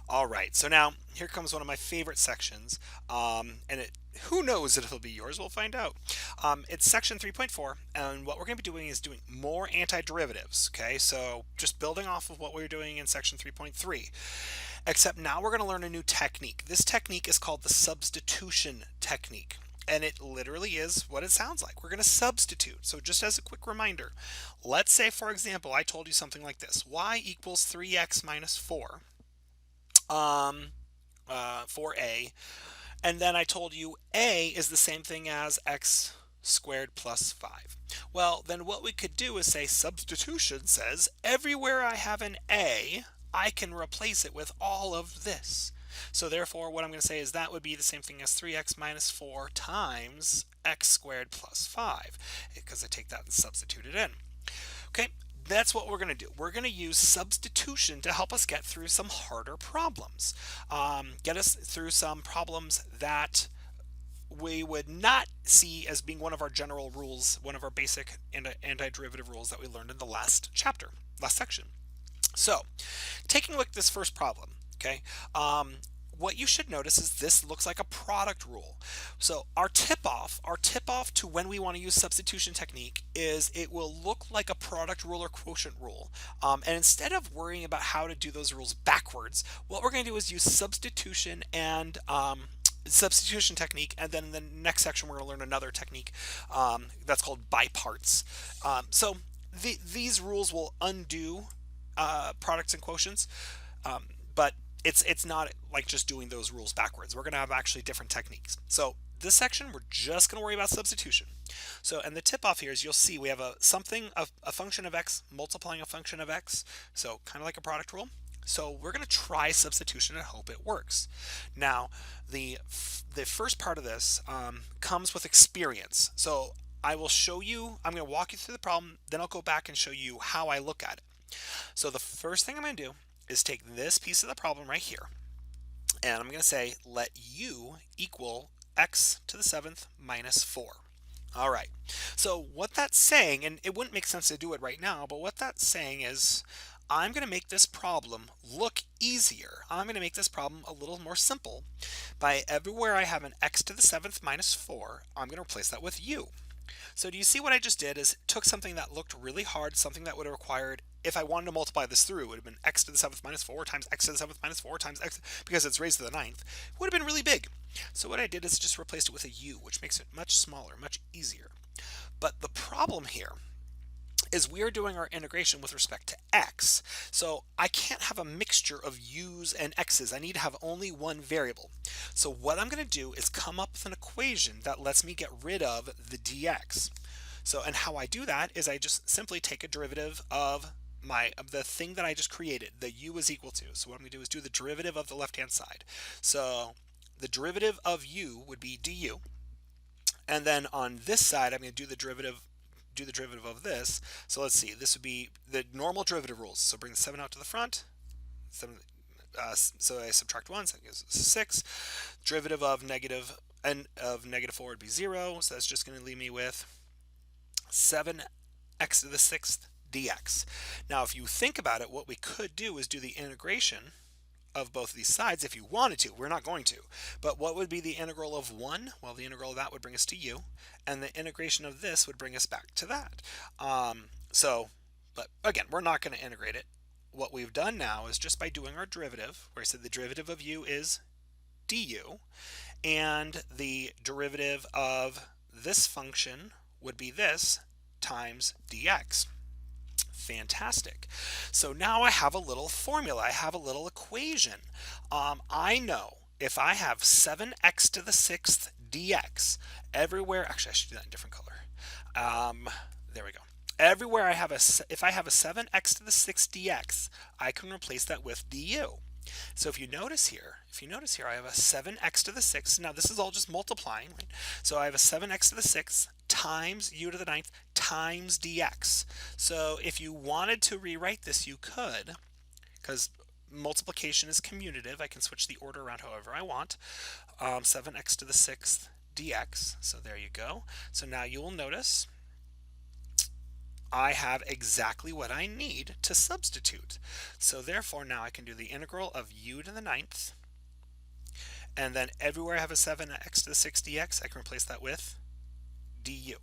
All right, so now here comes one of my favorite sections, and who knows if it'll be yours? We'll find out. It's section 3.4, and what we're going to be doing is doing more antiderivatives. Okay, so just building off of what we were doing in section 3.3, except now we're going to learn a new technique. This technique is called the substitution technique. And it literally is what it sounds like. We're going to substitute. So just as a quick reminder, let's say, for example, I told you something like this. Y equals 3x minus 4. um, for a, and then I told you a is the same thing as x squared plus 5. Well, then what we could do is say substitution says everywhere I have an a, I can replace it with all of this. So therefore, what I'm going to say is that would be the same thing as 3x minus 4 times x squared plus 5, because I take that and substitute it in. Okay, that's what we're going to do. We're going to use substitution to help us get through some harder problems. Get us through some problems that we would not see as being one of our general rules, one of our basic antiderivative rules that we learned in the last chapter, last section. So, taking a look at this first problem, okay, what you should notice is this looks like a product rule. So our tip-off to when we want to use substitution technique is it will look like a product rule or quotient rule. And instead of worrying about how to do those rules backwards, what we're going to do is use substitution and substitution technique, and then in the next section we're going to learn another technique that's called by parts. These rules will undo products and quotients, but it's not like just doing those rules backwards. We're going to have actually different techniques. So this section, we're just going to worry about substitution. So, and the tip off here is you'll see we have a function of x multiplying a function of x. So kind of like a product rule. So we're going to try substitution and hope it works. Now, the first part of this comes with experience. So I will show you, I'm going to walk you through the problem, then I'll go back and show you how I look at it. So the first thing I'm going to do is take this piece of the problem right here, and I'm going to say let u equal x to the 7th minus 4. All right, so what that's saying, and it wouldn't make sense to do it right now, but what that's saying is I'm going to make this problem look easier. I'm going to make this problem a little more simple by everywhere I have an x to the 7th minus 4, I'm going to replace that with u. So do you see what I just did is took something that looked really hard, something that would have required, if I wanted to multiply this through, it would have been x to the 7th minus 4 times x to the 7th minus 4 times x, because it's raised to the 9th, it would have been really big. So what I did is just replaced it with a u, which makes it much smaller, much easier. But the problem here is we are doing our integration with respect to x. So I can't have a mixture of u's and x's. I need to have only one variable. So what I'm going to do is come up with an equation that lets me get rid of the dx. So, and how I do that is I just simply take a derivative of the thing that I just created, the u is equal to. So what I'm going to do is do the derivative of the left-hand side. So the derivative of u would be du. And then on this side, I'm going to do the derivative of this. So let's see, this would be the normal derivative rules. So bring the 7 out to the front. 7, so I subtract 1, so that gives 6. Derivative of negative 4 would be 0. So that's just going to leave me with 7x to the 6th dx. Now, if you think about it, what we could do is do the integration of both of these sides if you wanted to. We're not going to. But what would be the integral of 1? Well, the integral of that would bring us to u, and the integration of this would bring us back to that. But again, we're not going to integrate it. What we've done now is just by doing our derivative, where I said the derivative of u is du, and the derivative of this function would be this times dx. Fantastic. So now I have a little formula. I have a little equation. I know if I have 7x to the 6th dx everywhere, actually I should do that in a different color. There we go. Everywhere if I have a 7x to the 6th dx, I can replace that with du. So if you notice here, I have a 7x to the 6th. Now this is all just multiplying, right? So I have a 7x to the 6th times u to the 9th times dx. So if you wanted to rewrite this, you could, because multiplication is commutative. I can switch the order around however I want. 7x to the 6th dx. So there you go. So now you will notice I have exactly what I need to substitute. So therefore now I can do the integral of u to the ninth, and then everywhere I have a 7x to the 6 dx, I can replace that with du.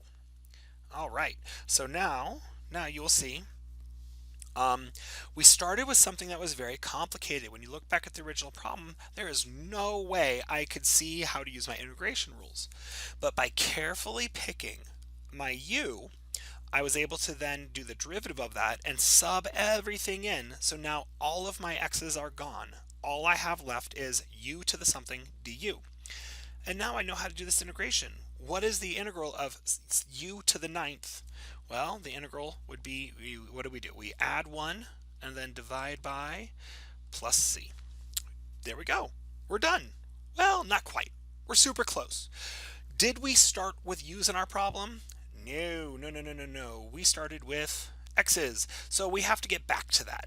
All right, so now you will see we started with something that was very complicated. When you look back at the original problem, there is no way I could see how to use my integration rules. But by carefully picking my u, I was able to then do the derivative of that and sub everything in. So now all of my x's are gone. All I have left is u to the something du. And now I know how to do this integration. What is the integral of u to the ninth? Well, the integral would be, what do? We add 1 and then divide by plus c. There we go. We're done. Well, not quite. We're super close. Did we start with u's in our problem? No. We started with x's. So we have to get back to that.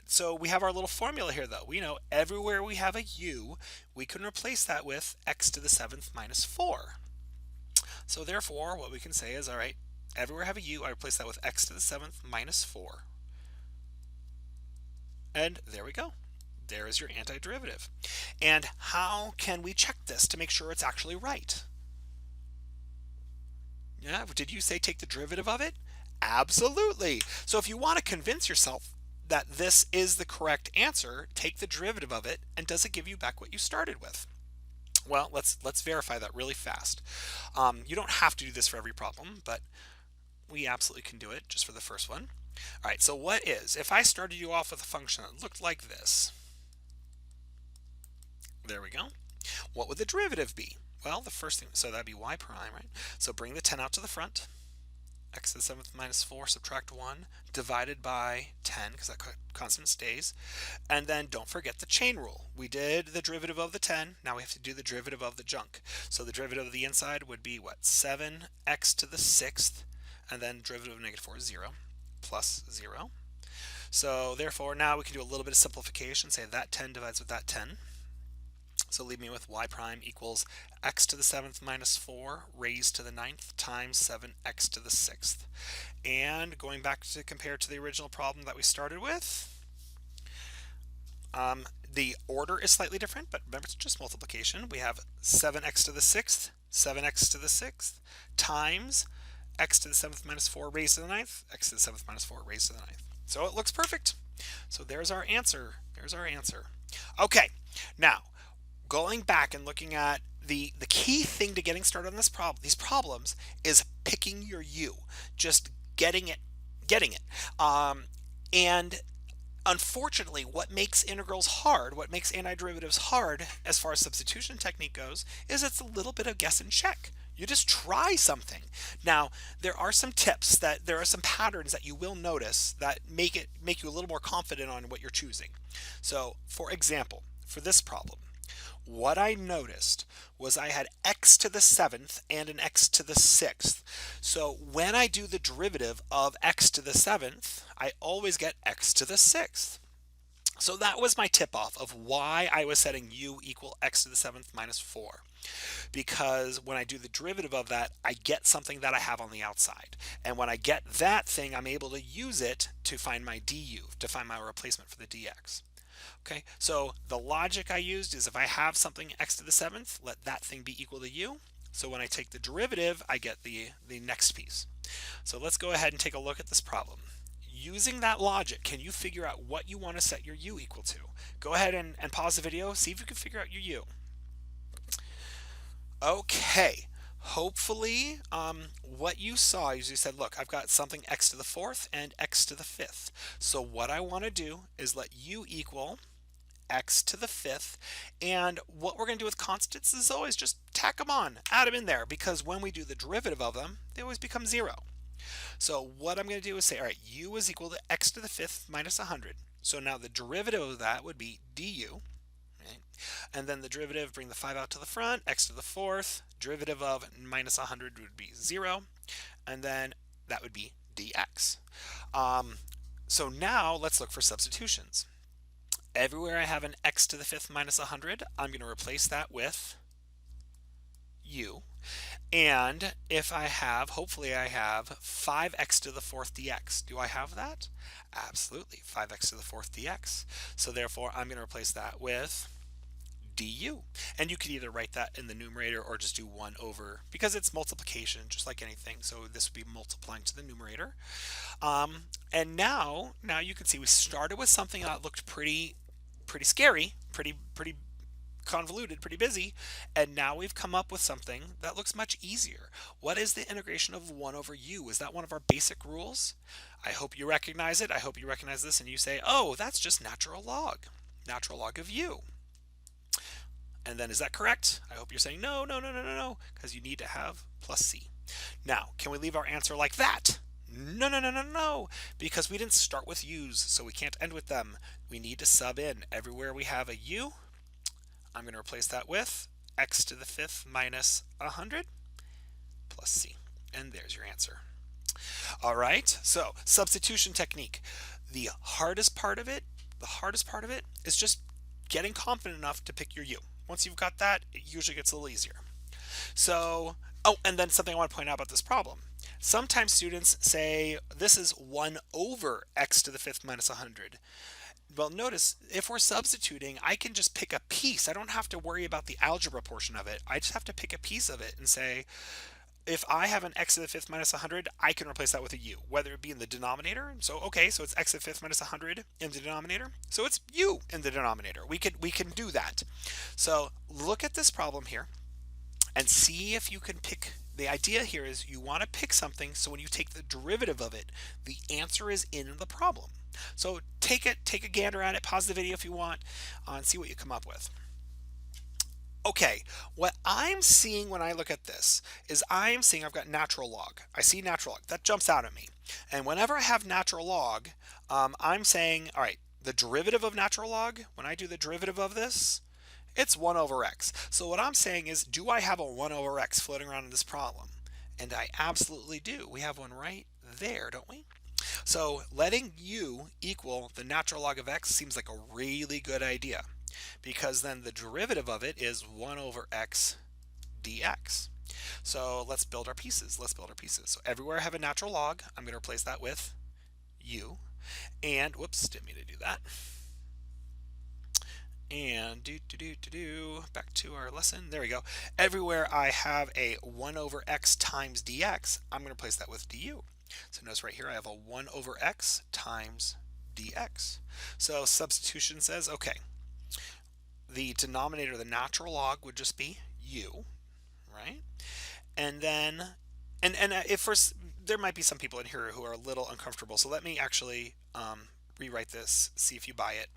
So we have our little formula here, though. We know everywhere we have a u, we can replace that with x to the 7th minus 4. So therefore, what we can say is, all right, everywhere I have a u, I replace that with x to the 7th minus 4. And there we go. There is your antiderivative. And how can we check this to make sure it's actually right? Yeah, did you say take the derivative of it? Absolutely. So if you want to convince yourself that this is the correct answer, take the derivative of it, and does it give you back what you started with? Well, let's verify that really fast. You don't have to do this for every problem, but we absolutely can do it just for the first one. All right, so what is, if I started you off with a function that looked like this, there we go, what would the derivative be? Well, the first thing, so that'd be y prime, right? So bring the 10 out to the front, x to the 7th minus 4, subtract 1, divided by 10, because that constant stays. And then don't forget the chain rule. We did the derivative of the 10, now we have to do the derivative of the junk. So the derivative of the inside would be what? 7x to the 6th, and then derivative of negative 4 is 0, plus 0. So therefore now we can do a little bit of simplification, say that 10 divides with that 10. So leave me with y prime equals x to the 7th minus 4 raised to the 9th times 7x to the 6th. And going back to compare to the original problem that we started with, the order is slightly different, but remember it's just multiplication. We have 7x to the 6th, 7x to the 6th times x to the 7th minus 4 raised to the 9th, x to the 7th minus 4 raised to the 9th. So it looks perfect. So there's our answer. Okay, now going back and looking at the key thing to getting started on these problems is picking your u, just getting it. And unfortunately, what makes integrals hard, what makes antiderivatives hard as far as substitution technique goes, is it's a little bit of guess and check. You just try something. Now, there are some tips, there are some patterns that you will notice that make you a little more confident on what you're choosing. So, for example, for this problem, what I noticed was I had x to the 7th and an x to the 6th. So when I do the derivative of x to the 7th, I always get x to the 6th. So that was my tip-off of why I was setting u equal x to the 7th minus 4. Because when I do the derivative of that, I get something that I have on the outside. And when I get that thing, I'm able to use it to find my du, to find my replacement for the dx. Okay, so the logic I used is if I have something x to the 7th, let that thing be equal to u. So when I take the derivative, I get the next piece. So let's go ahead and take a look at this problem. Using that logic, can you figure out what you want to set your u equal to? Go ahead and pause the video, see if you can figure out your u. Okay, hopefully what you saw is you said, look, I've got something x to the 4th and x to the 5th. So what I want to do is let u equal x to the 5th, and what we're going to do with constants is always just tack them on, add them in there, because when we do the derivative of them, they always become 0. So what I'm going to do is say, all right, u is equal to x to the 5th minus 100. So now the derivative of that would be du, right? And then the derivative, bring the 5 out to the front, x to the 4th, derivative of minus 100 would be 0, and then that would be dx. So now let's look for substitutions. Everywhere I have an x to the 5th minus 100, I'm going to replace that with u. And if I have, hopefully I have 5x to the fourth dx. Do I have that? Absolutely, 5x to the fourth dx. So therefore, I'm going to replace that with du. And you could either write that in the numerator or just do 1 over, because it's multiplication, just like anything. So this would be multiplying to the numerator. And now you can see we started with something that looked pretty scary, pretty convoluted, pretty busy, and now we've come up with something that looks much easier. What is the integration of 1 over u? Is that one of our basic rules? I hope you recognize it. I hope you recognize this and you say, oh, that's just natural log of u. And then is that correct? I hope you're saying no, because you need to have plus c. Now, can we leave our answer like that? No, because we didn't start with u's, so we can't end with them. We need to sub in. Everywhere we have a u, I'm going to replace that with x to the fifth minus 100 plus c. And there's your answer. All right, so substitution technique. The hardest part of it is just getting confident enough to pick your u. Once you've got that, it usually gets a little easier. So, oh, and then something I want to point out about this problem. Sometimes students say this is 1 over x to the fifth minus 100. Well, notice if we're substituting, I can just pick a piece. I don't have to worry about the algebra portion of it. I just have to pick a piece of it and say, if I have an x to the fifth minus 100, I can replace that with a u, whether it be in the denominator. So, okay, so it's x to the fifth minus 100 in the denominator. So it's u in the denominator. We can do that. So look at this problem here and see if you can pick. The idea here is you want to pick something so when you take the derivative of it, the answer is in the problem. So take a gander at it, pause the video if you want, and see what you come up with. Okay, what I'm seeing when I look at this is I'm seeing I've got natural log. I see natural log. That jumps out at me. And whenever I have natural log, I'm saying, all right, the derivative of natural log, when I do the derivative of this, it's 1 over x. So what I'm saying is, do I have a 1 over x floating around in this problem? And I absolutely do. We have one right there, don't we? So letting u equal the natural log of x seems like a really good idea, because then the derivative of it is 1 over x dx. So let's build our pieces. So everywhere I have a natural log, I'm going to replace that with u. And whoops, didn't mean to do that. And back to our lesson. There we go. Everywhere I have a 1 over x times dx, I'm going to replace that with du. So notice right here I have a 1 over x times dx. So substitution says, okay, the denominator, the natural log, would just be u, right? And then, if first, there might be some people in here who are a little uncomfortable. So let me actually rewrite this, see if you buy it.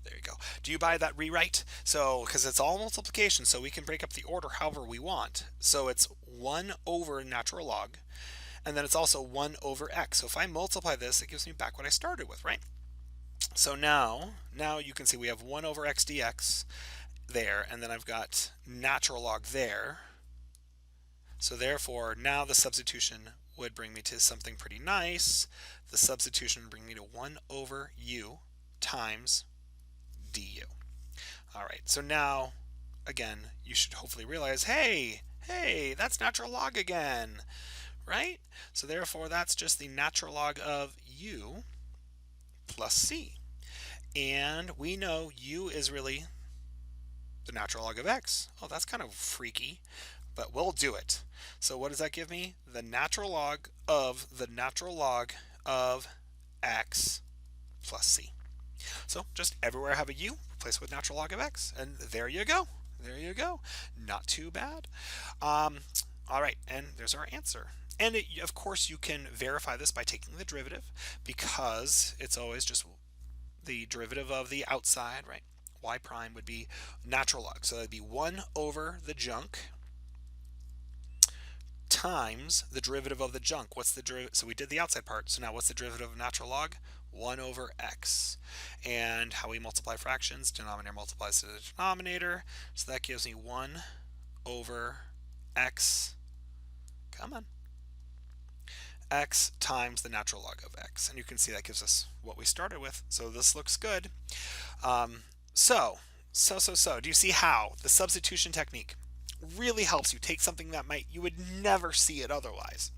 There you go. Do you buy that rewrite? So, because it's all multiplication, so we can break up the order however we want. So it's 1 over natural log, and then it's also 1 over x. So if I multiply this, it gives me back what I started with, right? So now you can see we have 1 over x dx there, and then I've got natural log there. So therefore, now the substitution would bring me to something pretty nice. The substitution would bring me to 1 over u times du. All right, so now, again, you should hopefully realize, hey, that's natural log again, right? So therefore, that's just the natural log of u plus c. And we know u is really the natural log of x. Oh, that's kind of freaky, but we'll do it. So what does that give me? The natural log of x plus c. So just everywhere I have a u, replace with natural log of x, and there you go. Not too bad. All right, and there's our answer. And of course, you can verify this by taking the derivative, because it's always just the derivative of the outside, right? Y prime would be natural log. So that'd be 1 over the junk times the derivative of the junk. What's the derivative? So we did the outside part. So now what's the derivative of natural log? 1 over x. And how we multiply fractions, denominator multiplies to the denominator. So that gives me 1 over x. Come on. X times the natural log of x. And you can see that gives us what we started with. So this looks good. So, do you see how? The substitution technique. really helps you take something that you would never see it otherwise.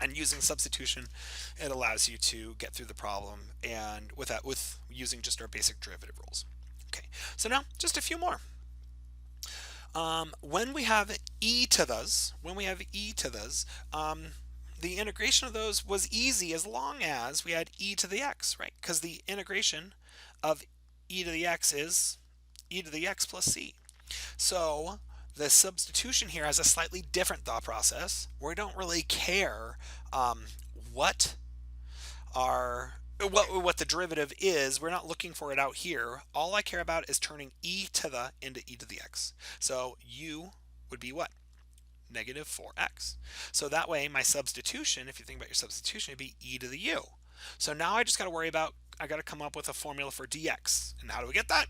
And using substitution, it allows you to get through the problem and with using just our basic derivative rules. Okay, so now just a few more. When we have the integration of those was easy as long as we had e to the x, right? Because the integration of e to the x is e to the x plus c. So the substitution here has a slightly different thought process where we don't really care what the derivative is. We're not looking for it out here. All I care about is turning e to the into e to the x. So u would be what? Negative 4x. So that way my substitution, if you think about your substitution, would be e to the u. So now I just got to worry about, I got to come up with a formula for dx. And how do we get that?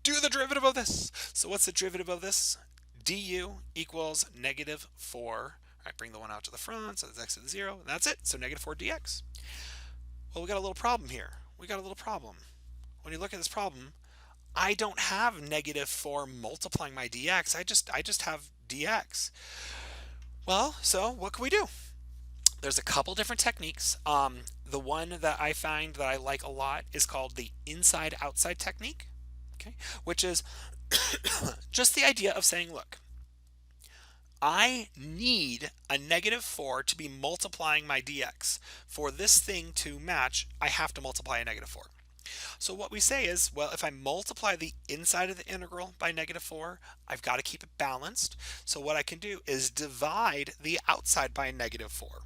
Do the derivative of this. So what's the derivative of this? Du equals negative 4. All right, bring the 1 out to the front, so that's x to the 0, and that's it. So negative 4 dx. Well, we got a little problem here. We got a little problem. When you look at this problem, I don't have negative 4 multiplying my dx. I just have dx. Well, so what can we do? There's a couple different techniques. The one that I find that I like a lot is called the inside-outside technique, okay, which is just the idea of saying, look, I need a negative 4 to be multiplying my dx. For this thing to match, I have to multiply a negative 4. So what we say is, well, if I multiply the inside of the integral by negative 4, I've got to keep it balanced. So what I can do is divide the outside by a negative 4.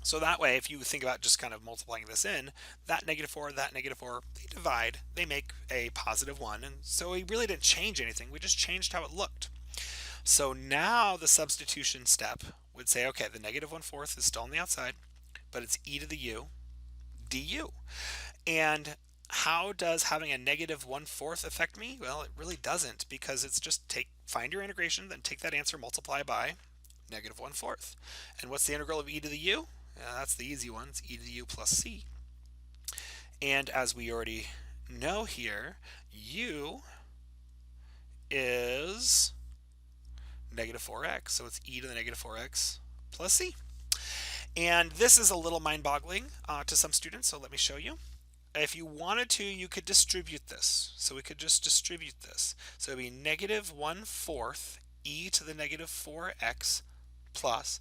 So that way, if you think about just kind of multiplying this in, that negative 4, they divide, they make a positive 1. And so we really didn't change anything. We just changed how it looked. So now the substitution step would say, okay, the negative 1/4 is still on the outside, but it's e to the u du. And how does having a negative 1/4 affect me? Well, it really doesn't, because it's just find your integration, then take that answer, multiply by negative 1/4. And what's the integral of e to the u? That's the easy one. It's e to the u plus c. And as we already know here, u is negative 4x, so it's e to the negative 4x plus c. And this is a little mind-boggling to some students, so let me show you. If you wanted to, you could distribute this. So we could just distribute this. So it would be negative 1/4 e to the negative 4x plus.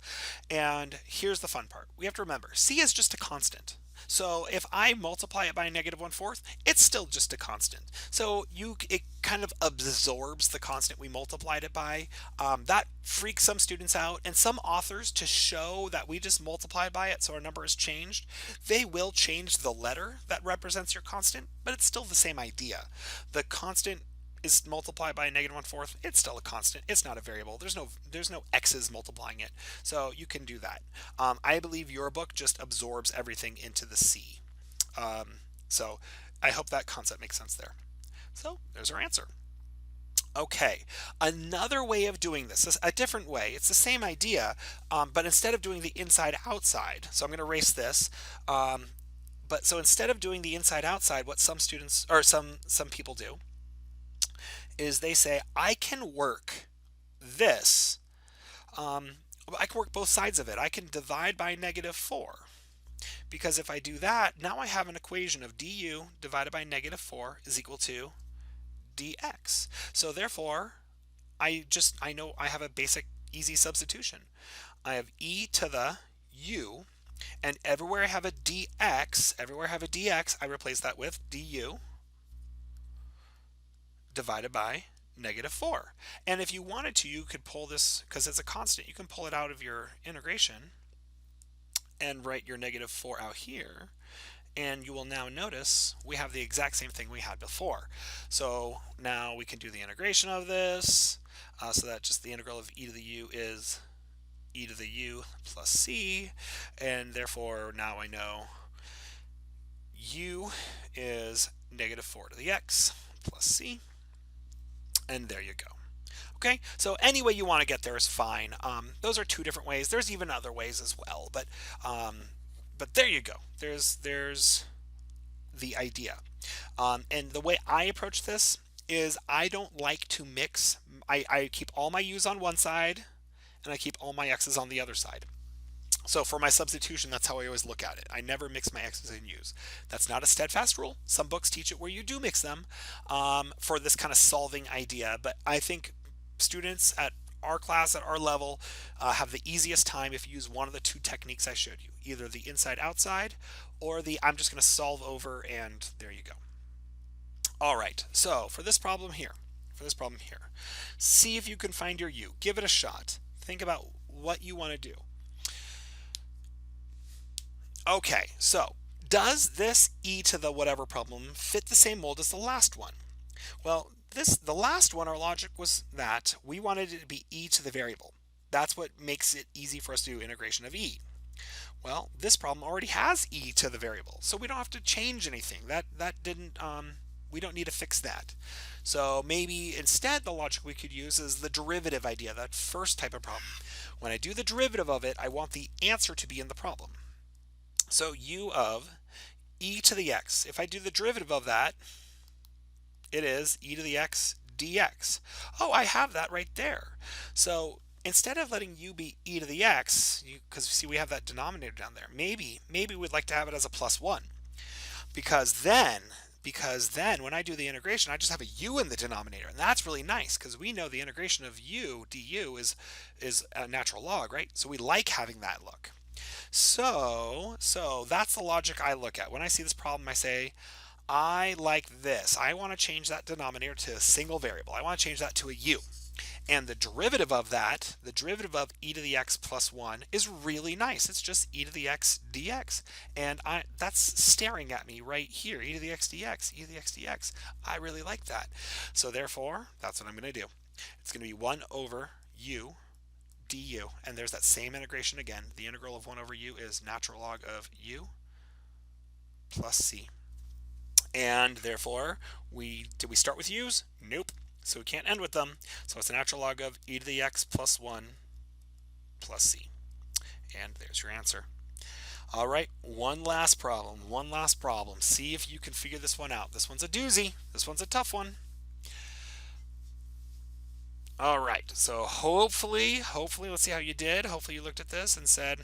And here's the fun part. We have to remember, c is just a constant. So if I multiply it by negative 1/4, it's still just a constant. So it kind of absorbs the constant we multiplied it by. That freaks some students out, and some authors, to show that we just multiplied by it so our number is changed, they will change the letter that represents your constant, but it's still the same idea. The constant is multiplied by a negative 1/4, it's still a constant. It's not a variable. There's no x's multiplying it. So you can do that. I believe your book just absorbs everything into the c. So I hope that concept makes sense there. So there's our answer. Okay, another way of doing this is a different way. It's the same idea, but instead of doing the inside outside, so I'm going to erase this. But so instead of doing the inside outside, what some students or some people do is they say, I can work this. I can work both sides of it. I can divide by negative 4. Because if I do that, now I have an equation of du divided by negative 4 is equal to dx. So therefore, I know I have a basic easy substitution. I have e to the u, and everywhere I have a dx, I replace that with du divided by negative 4. And if you wanted to, you could pull this, because it's a constant, you can pull it out of your integration and write your negative 4 out here, and you will now notice we have the exact same thing we had before. So now we can do the integration of this, so that just the integral of e to the u is e to the u plus c, and therefore now I know u is negative 4 to the x plus c. And there you go. Okay, so any way you want to get there is fine. Those are two different ways. There's even other ways as well, but there you go. There's the idea. And the way I approach this is I don't like to mix. I keep all my u's on one side and I keep all my x's on the other side. So for my substitution, that's how I always look at it. I never mix my x's and u's. That's not a steadfast rule. Some books teach it where you do mix them for this kind of solving idea. But I think students at our class, at our level, have the easiest time if you use one of the two techniques I showed you, either the inside outside or the I'm just going to solve over, and there you go. All right, so for this problem here, see if you can find your u. Give it a shot. Think about what you want to do. Okay, so does this e to the whatever problem fit the same mold as the last one? Well, the last one, our logic was that we wanted it to be e to the variable. That's what makes it easy for us to do integration of e. Well, this problem already has e to the variable, so we don't have to change anything. We don't need to fix that. So maybe instead the logic we could use is the derivative idea, that first type of problem. When I do the derivative of it, I want the answer to be in the problem. So u of e to the x, if I do the derivative of that, it is e to the x dx. Oh, I have that right there. So instead of letting u be e to the x, because you see we have that denominator down there, maybe we'd like to have it as a plus 1. Because then when I do the integration, I just have a u in the denominator, and that's really nice because we know the integration of u du is a natural log, right? So we like having that look. So that's the logic I look at. When I see this problem, I say, I like this. I want to change that denominator to a single variable. I want to change that to a u. And the derivative of that, the derivative of e to the x plus 1 is really nice. It's just e to the x dx. And that's staring at me right here, e to the x dx, e to the x dx. I really like that. So therefore, that's what I'm going to do. It's going to be 1 over u du, and there's that same integration again. The integral of 1 over u is natural log of u plus c. And therefore, did we start with u's? Nope. So we can't end with them. So it's a natural log of e to the x plus 1 plus c. And there's your answer. All right, one last problem. See if you can figure this one out. This one's a doozy. This one's a tough one. All right, so hopefully, let's see how you did. Hopefully you looked at this and said,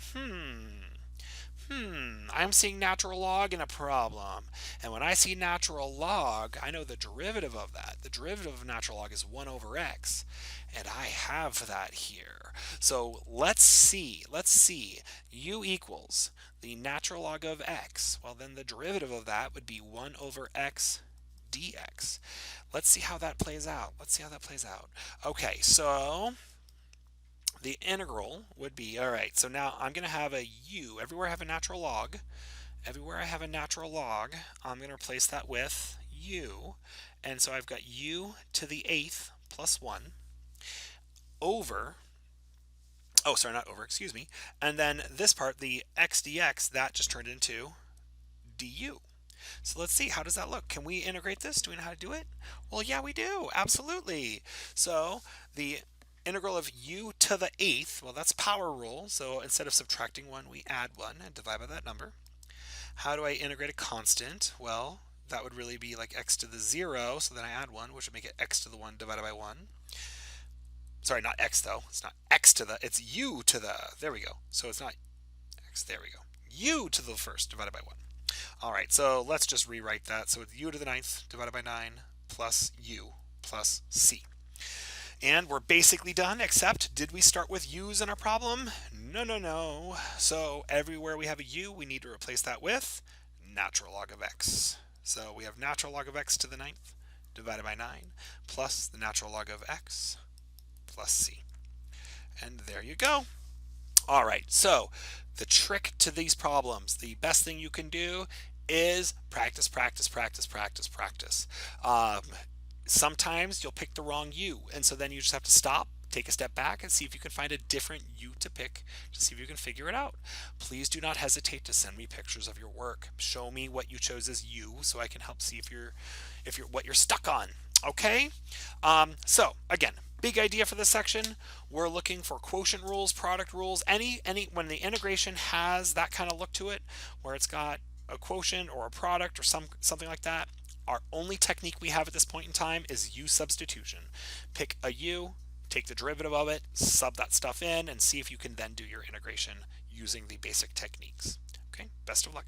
I'm seeing natural log in a problem. And when I see natural log, I know the derivative of that. The derivative of natural log is 1 over x. And I have that here. So let's see. U equals the natural log of x. Well, then the derivative of that would be 1 over x dx. Let's see how that plays out. Okay, so the integral would be, all right, so now I'm going to have a u. Everywhere I have a natural log, I'm going to replace that with u. And so I've got u to the 8th plus 1 over, oh, sorry, not over, excuse me. And then this part, the x dx, that just turned into du. So let's see, how does that look? Can we integrate this? Do we know how to do it? Well, yeah, we do. Absolutely. So the integral of u to the 8th, well, that's power rule. So instead of subtracting 1, we add 1 and divide by that number. How do I integrate a constant? Well, that would really be like x to the 0. So then I add 1, which would make it x to the 1 divided by 1. Sorry, not x though. It's not x to the, it's u to the, there we go. So it's not x, there we go. U to the first divided by 1. All right, so let's just rewrite that. So it's u to the 9th divided by 9 plus u plus c. And we're basically done, except did we start with u's in our problem? No. So everywhere we have a u, we need to replace that with natural log of x. So we have natural log of x to the 9th divided by 9 plus the natural log of x plus c. And there you go. All right, so the trick to these problems, the best thing you can do is practice. Sometimes you'll pick the wrong u, and so then you just have to stop, take a step back, and see if you can find a different u to pick to see if you can figure it out. Please do not hesitate to send me pictures of your work. Show me what you chose as u so I can help see if you're what you're stuck on. Okay? So again, big idea for this section. We're looking for quotient rules, product rules, any when the integration has that kind of look to it, where it's got a quotient or a product or something like that. Our only technique we have at this point in time is u substitution. Pick a u, take the derivative of it, sub that stuff in, and see if you can then do your integration using the basic techniques. Okay, best of luck.